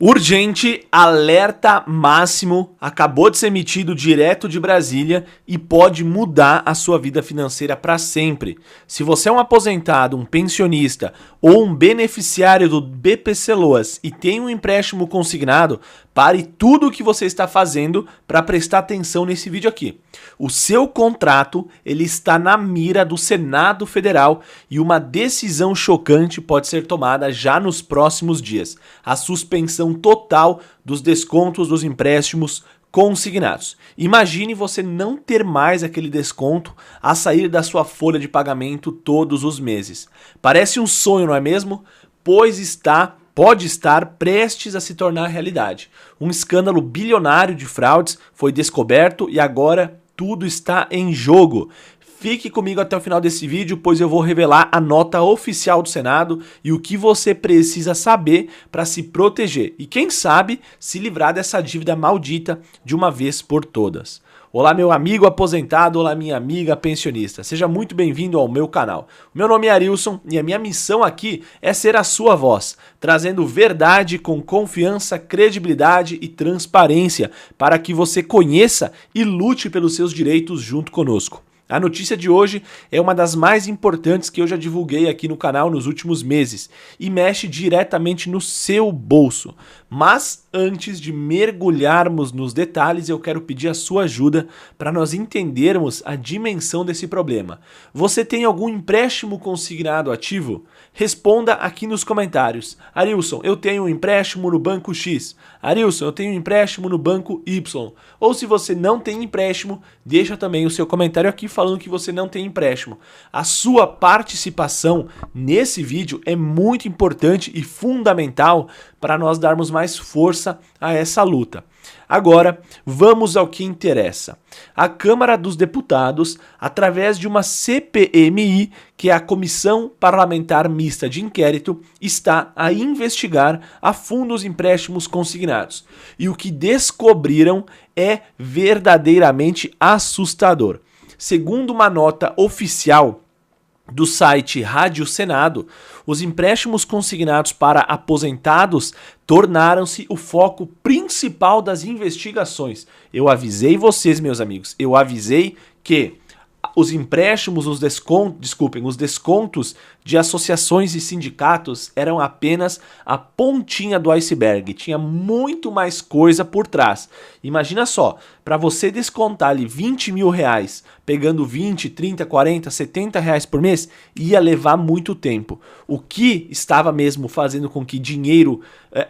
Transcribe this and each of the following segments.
Urgente, alerta máximo, acabou de ser emitido direto de Brasília e pode mudar a sua vida financeira para sempre. Se você é um aposentado, um pensionista ou um beneficiário do BPC Loas e tem um empréstimo consignado, pare tudo o que você está fazendo para prestar atenção nesse vídeo aqui. O seu contrato ele está na mira do Senado Federal e uma decisão chocante pode ser tomada já nos próximos dias. A suspensão total dos descontos dos empréstimos consignados. Imagine você não ter mais aquele desconto a sair da sua folha de pagamento todos os meses. Parece um sonho, não é mesmo? Pois pode estar prestes a se tornar realidade. Um escândalo bilionário de fraudes foi descoberto e agora tudo está em jogo. Fique comigo até o final desse vídeo, pois eu vou revelar a nota oficial do Senado e o que você precisa saber para se proteger e, quem sabe, se livrar dessa dívida maldita de uma vez por todas. Olá, meu amigo aposentado, olá, minha amiga pensionista. Seja muito bem-vindo ao meu canal. O meu nome é Arilson e a minha missão aqui é ser a sua voz, trazendo verdade com confiança, credibilidade e transparência para que você conheça e lute pelos seus direitos junto conosco. A notícia de hoje é uma das mais importantes que eu já divulguei aqui no canal nos últimos meses e mexe diretamente no seu bolso. Mas antes de mergulharmos nos detalhes, eu quero pedir a sua ajuda para nós entendermos a dimensão desse problema. Você tem algum empréstimo consignado ativo? Responda aqui nos comentários. Arilson, eu tenho um empréstimo no banco X. Arilson, eu tenho um empréstimo no banco Y. Ou se você não tem empréstimo, deixa também o seu comentário aqui falando que você não tem empréstimo. A sua participação nesse vídeo é muito importante e fundamental para nós darmos mais força a essa luta. Agora, vamos ao que interessa. A Câmara dos Deputados, através de uma CPMI, que é a Comissão Parlamentar Mista de Inquérito, está a investigar a fundo os empréstimos consignados. E o que descobriram é verdadeiramente assustador. Segundo uma nota oficial do site Rádio Senado, os empréstimos consignados para aposentados tornaram-se o foco principal das investigações. Eu avisei vocês, meus amigos, eu avisei que os empréstimos, os descontos de associações e sindicatos eram apenas a pontinha do iceberg. Tinha muito mais coisa por trás. Imagina só, para você descontar ali 20 mil reais, pegando 20, 30, 40, 70 reais por mês, ia levar muito tempo. O que estava mesmo fazendo com que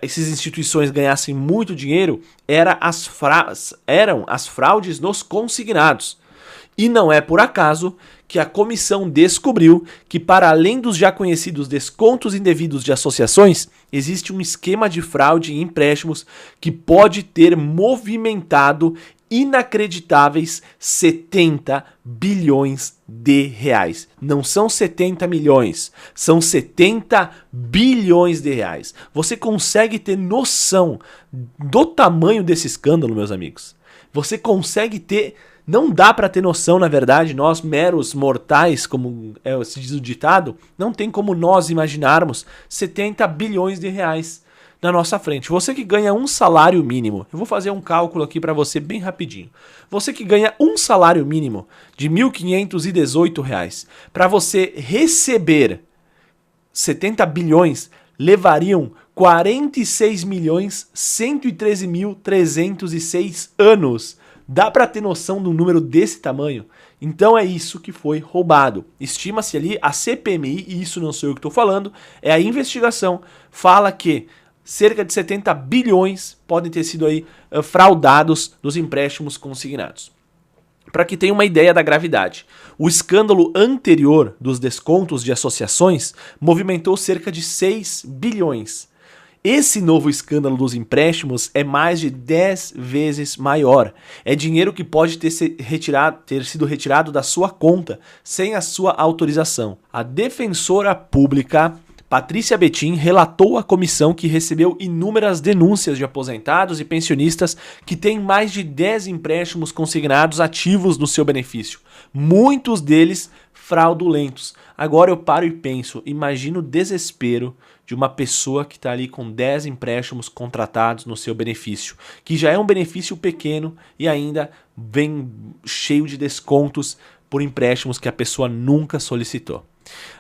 essas instituições ganhassem muito dinheiro, eram as fraudes nos consignados. E não é por acaso que a comissão descobriu que, para além dos já conhecidos descontos indevidos de associações, existe um esquema de fraude em empréstimos que pode ter movimentado inacreditáveis 70 bilhões de reais. Não são 70 milhões, são 70 bilhões de reais. Você consegue ter noção do tamanho desse escândalo, meus amigos? Você consegue ter... Não dá para ter noção, na verdade, nós meros mortais, como se diz o ditado, não tem como nós imaginarmos 70 bilhões de reais na nossa frente. Você que ganha um salário mínimo, eu vou fazer um cálculo aqui para você bem rapidinho. Você que ganha um salário mínimo de R$ 1.518, para você receber 70 bilhões, levariam 46.113.306 anos. Dá para ter noção de um número desse tamanho? Então é isso que foi roubado. Estima-se ali, a CPMI, e isso não sou eu que estou falando, é a investigação, fala que cerca de 70 bilhões podem ter sido aí fraudados nos empréstimos consignados. Para que tenha uma ideia da gravidade, o escândalo anterior dos descontos de associações movimentou cerca de 6 bilhões. Esse novo escândalo dos empréstimos é mais de 10 vezes maior. É dinheiro que pode ter sido retirado da sua conta sem a sua autorização. A defensora pública Patrícia Betim relatou à comissão que recebeu inúmeras denúncias de aposentados e pensionistas que têm mais de 10 empréstimos consignados ativos no seu benefício. Muitos deles fraudulentos. Agora eu paro e penso, imagino o desespero de uma pessoa que está ali com 10 empréstimos contratados no seu benefício, que já é um benefício pequeno e ainda vem cheio de descontos por empréstimos que a pessoa nunca solicitou.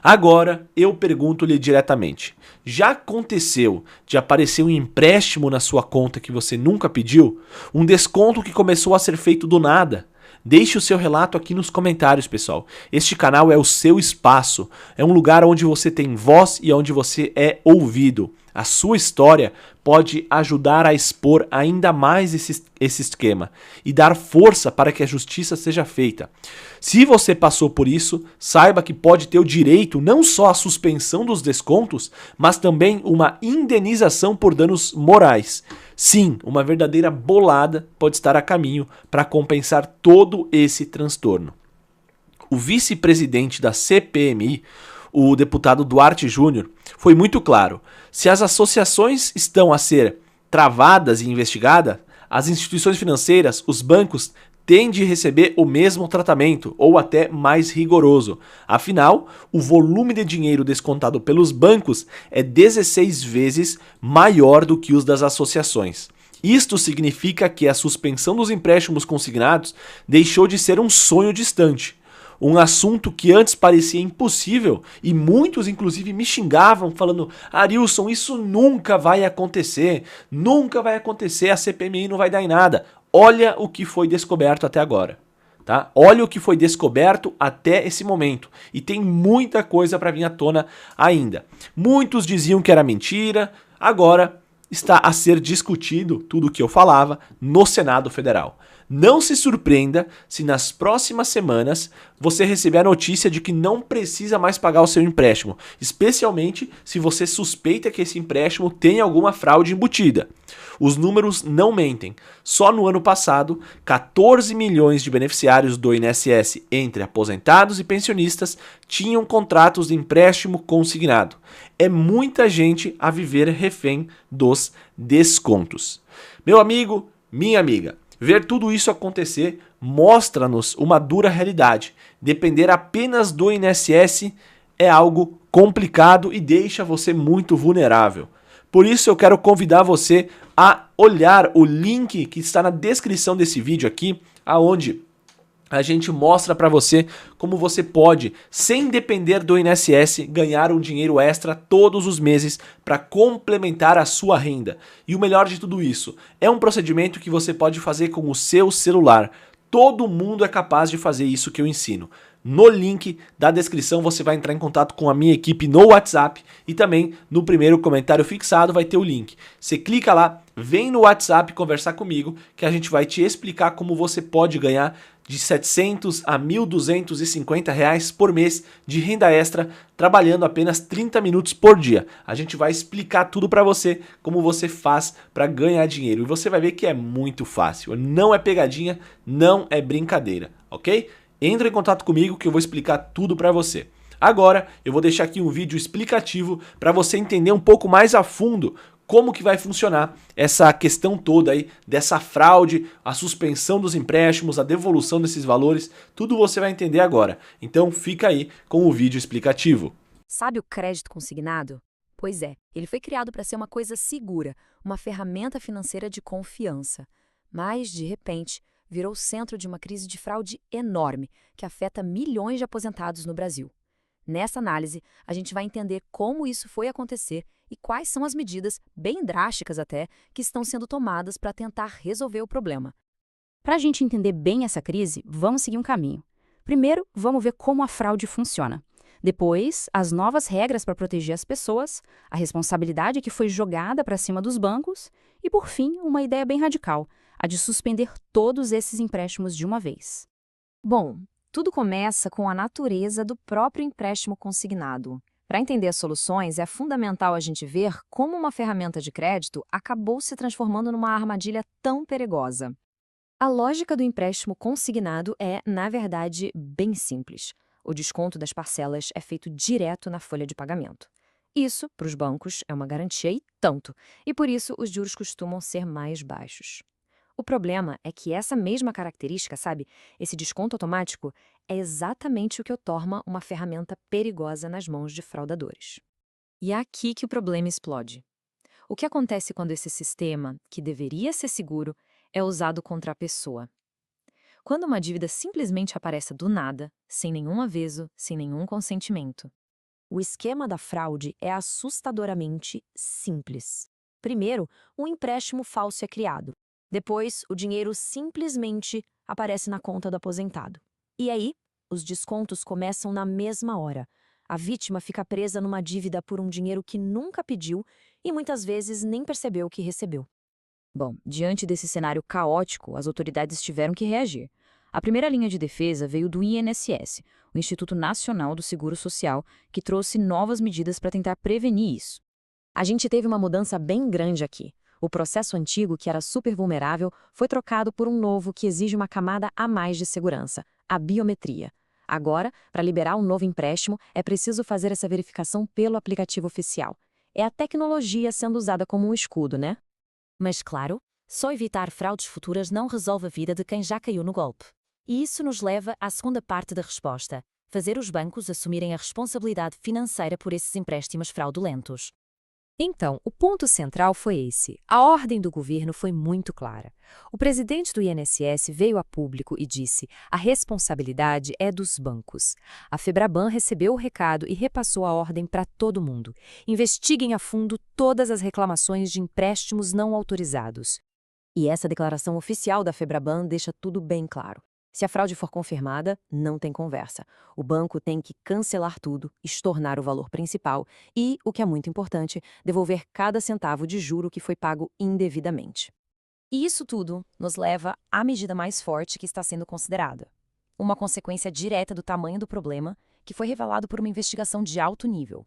Agora, eu pergunto-lhe diretamente, já aconteceu de aparecer um empréstimo na sua conta que você nunca pediu? Um desconto que começou a ser feito do nada? Deixe o seu relato aqui nos comentários, pessoal. Este canal é o seu espaço, é um lugar onde você tem voz e onde você é ouvido. A sua história pode ajudar a expor ainda mais esse esquema e dar força para que a justiça seja feita. Se você passou por isso, saiba que pode ter o direito não só à suspensão dos descontos, mas também uma indenização por danos morais. Sim, uma verdadeira bolada pode estar a caminho para compensar todo esse transtorno. O vice-presidente da CPMI, o deputado Duarte Júnior, foi muito claro. Se as associações estão a ser travadas e investigadas, as instituições financeiras, os bancos, têm de receber o mesmo tratamento ou até mais rigoroso. Afinal, o volume de dinheiro descontado pelos bancos é 16 vezes maior do que os das associações. Isto significa que a suspensão dos empréstimos consignados deixou de ser um sonho distante. Um assunto que antes parecia impossível e muitos inclusive me xingavam falando: Arilson, isso nunca vai acontecer, a CPMI não vai dar em nada. Olha o que foi descoberto até agora, tá? Olha o que foi descoberto até esse momento e tem muita coisa para vir à tona ainda. Muitos diziam que era mentira, agora está a ser discutido tudo o que eu falava no Senado Federal. Não se surpreenda se nas próximas semanas você receber a notícia de que não precisa mais pagar o seu empréstimo, especialmente se você suspeita que esse empréstimo tem alguma fraude embutida. Os números não mentem. Só no ano passado, 14 milhões de beneficiários do INSS, entre aposentados e pensionistas, tinham contratos de empréstimo consignado. É muita gente a viver refém dos descontos. Meu amigo, minha amiga, ver tudo isso acontecer mostra-nos uma dura realidade. Depender apenas do INSS é algo complicado e deixa você muito vulnerável. Por isso eu quero convidar você a olhar o link que está na descrição desse vídeo aqui, aonde a gente mostra para você como você pode, sem depender do INSS, ganhar um dinheiro extra todos os meses para complementar a sua renda. E o melhor de tudo isso, é um procedimento que você pode fazer com o seu celular. Todo mundo é capaz de fazer isso que eu ensino. No link da descrição você vai entrar em contato com a minha equipe no WhatsApp e também no primeiro comentário fixado vai ter o link. Você clica lá, vem no WhatsApp conversar comigo que a gente vai te explicar como você pode ganhar de 700 a 1.250 reais por mês de renda extra trabalhando apenas 30 minutos por dia. A gente vai explicar tudo para você, como você faz para ganhar dinheiro e você vai ver que é muito fácil. Não é pegadinha, não é brincadeira, ok? Entra em contato comigo que eu vou explicar tudo para você. Agora eu vou deixar aqui um vídeo explicativo para você entender um pouco mais a fundo como que vai funcionar essa questão toda aí dessa fraude, a suspensão dos empréstimos, a devolução desses valores, tudo você vai entender agora. Então fica aí com o vídeo explicativo. Sabe o crédito consignado? Pois é, ele foi criado para ser uma coisa segura, uma ferramenta financeira de confiança. Mas, de repente, virou o centro de uma crise de fraude enorme que afeta milhões de aposentados no Brasil. Nessa análise, a gente vai entender como isso foi acontecer e quais são as medidas, bem drásticas até, que estão sendo tomadas para tentar resolver o problema. Para a gente entender bem essa crise, vamos seguir um caminho. Primeiro, vamos ver como a fraude funciona. Depois, as novas regras para proteger as pessoas, a responsabilidade que foi jogada para cima dos bancos e, por fim, uma ideia bem radical, a de suspender todos esses empréstimos de uma vez. Bom, tudo começa com a natureza do próprio empréstimo consignado. Para entender as soluções, é fundamental a gente ver como uma ferramenta de crédito acabou se transformando numa armadilha tão perigosa. A lógica do empréstimo consignado é, na verdade, bem simples. O desconto das parcelas é feito direto na folha de pagamento. Isso, para os bancos, é uma garantia e tanto, e por isso os juros costumam ser mais baixos. O problema é que essa mesma característica, sabe, esse desconto automático, é exatamente o que o torna uma ferramenta perigosa nas mãos de fraudadores. E é aqui que o problema explode. O que acontece quando esse sistema, que deveria ser seguro, é usado contra a pessoa? Quando uma dívida simplesmente aparece do nada, sem nenhum aviso, sem nenhum consentimento. O esquema da fraude é assustadoramente simples. Primeiro, um empréstimo falso é criado. Depois, o dinheiro simplesmente aparece na conta do aposentado. E aí, os descontos começam na mesma hora. A vítima fica presa numa dívida por um dinheiro que nunca pediu e muitas vezes nem percebeu que recebeu. Bom, diante desse cenário caótico, as autoridades tiveram que reagir. A primeira linha de defesa veio do INSS, o Instituto Nacional do Seguro Social, que trouxe novas medidas para tentar prevenir isso. A gente teve uma mudança bem grande aqui. O processo antigo, que era super vulnerável, foi trocado por um novo que exige uma camada a mais de segurança, a biometria. Agora, para liberar um novo empréstimo, é preciso fazer essa verificação pelo aplicativo oficial. É a tecnologia sendo usada como um escudo, né? Mas, claro, só evitar fraudes futuras não resolve a vida de quem já caiu no golpe. E isso nos leva à segunda parte da resposta: fazer os bancos assumirem a responsabilidade financeira por esses empréstimos fraudulentos. Então, o ponto central foi esse. A ordem do governo foi muito clara. O presidente do INSS veio a público e disse: a responsabilidade é dos bancos. A Febraban recebeu o recado e repassou a ordem para todo mundo. Investiguem a fundo todas as reclamações de empréstimos não autorizados. E essa declaração oficial da Febraban deixa tudo bem claro. Se a fraude for confirmada, não tem conversa. O banco tem que cancelar tudo, estornar o valor principal e, o que é muito importante, devolver cada centavo de juro que foi pago indevidamente. E isso tudo nos leva à medida mais forte que está sendo considerada. Uma consequência direta do tamanho do problema, que foi revelado por uma investigação de alto nível.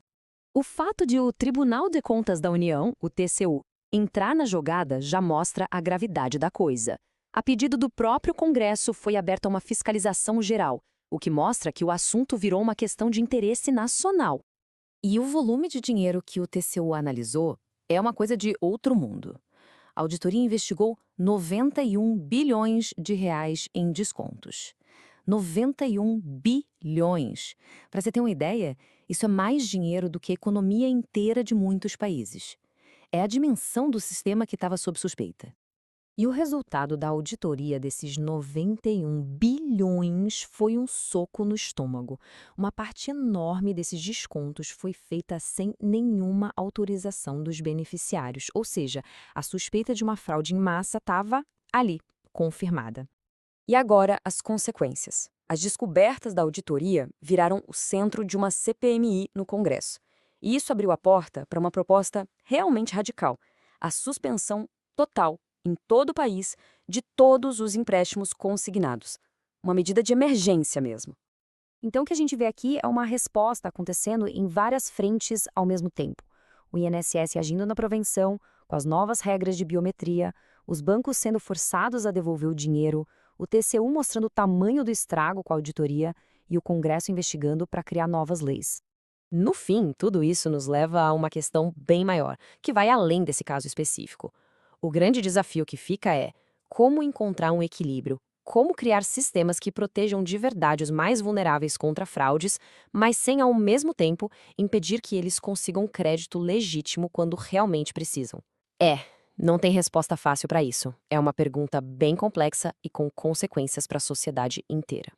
O fato de o Tribunal de Contas da União, o TCU, entrar na jogada já mostra a gravidade da coisa. A pedido do próprio Congresso, foi aberta uma fiscalização geral, o que mostra que o assunto virou uma questão de interesse nacional. E o volume de dinheiro que o TCU analisou é uma coisa de outro mundo. A auditoria investigou 91 bilhões de reais em descontos. 91 bilhões. Para você ter uma ideia, isso é mais dinheiro do que a economia inteira de muitos países. É a dimensão do sistema que estava sob suspeita. E o resultado da auditoria desses 91 bilhões foi um soco no estômago. Uma parte enorme desses descontos foi feita sem nenhuma autorização dos beneficiários, ou seja, a suspeita de uma fraude em massa estava ali, confirmada. E agora as consequências. As descobertas da auditoria viraram o centro de uma CPMI no Congresso. E isso abriu a porta para uma proposta realmente radical: a suspensão total em todo o país, de todos os empréstimos consignados. Uma medida de emergência mesmo. Então, o que a gente vê aqui é uma resposta acontecendo em várias frentes ao mesmo tempo. O INSS agindo na prevenção, com as novas regras de biometria, os bancos sendo forçados a devolver o dinheiro, o TCU mostrando o tamanho do estrago com a auditoria e o Congresso investigando para criar novas leis. No fim, tudo isso nos leva a uma questão bem maior, que vai além desse caso específico. O grande desafio que fica é como encontrar um equilíbrio, como criar sistemas que protejam de verdade os mais vulneráveis contra fraudes, mas sem, ao mesmo tempo, impedir que eles consigam crédito legítimo quando realmente precisam. Não tem resposta fácil para isso. É uma pergunta bem complexa e com consequências para a sociedade inteira.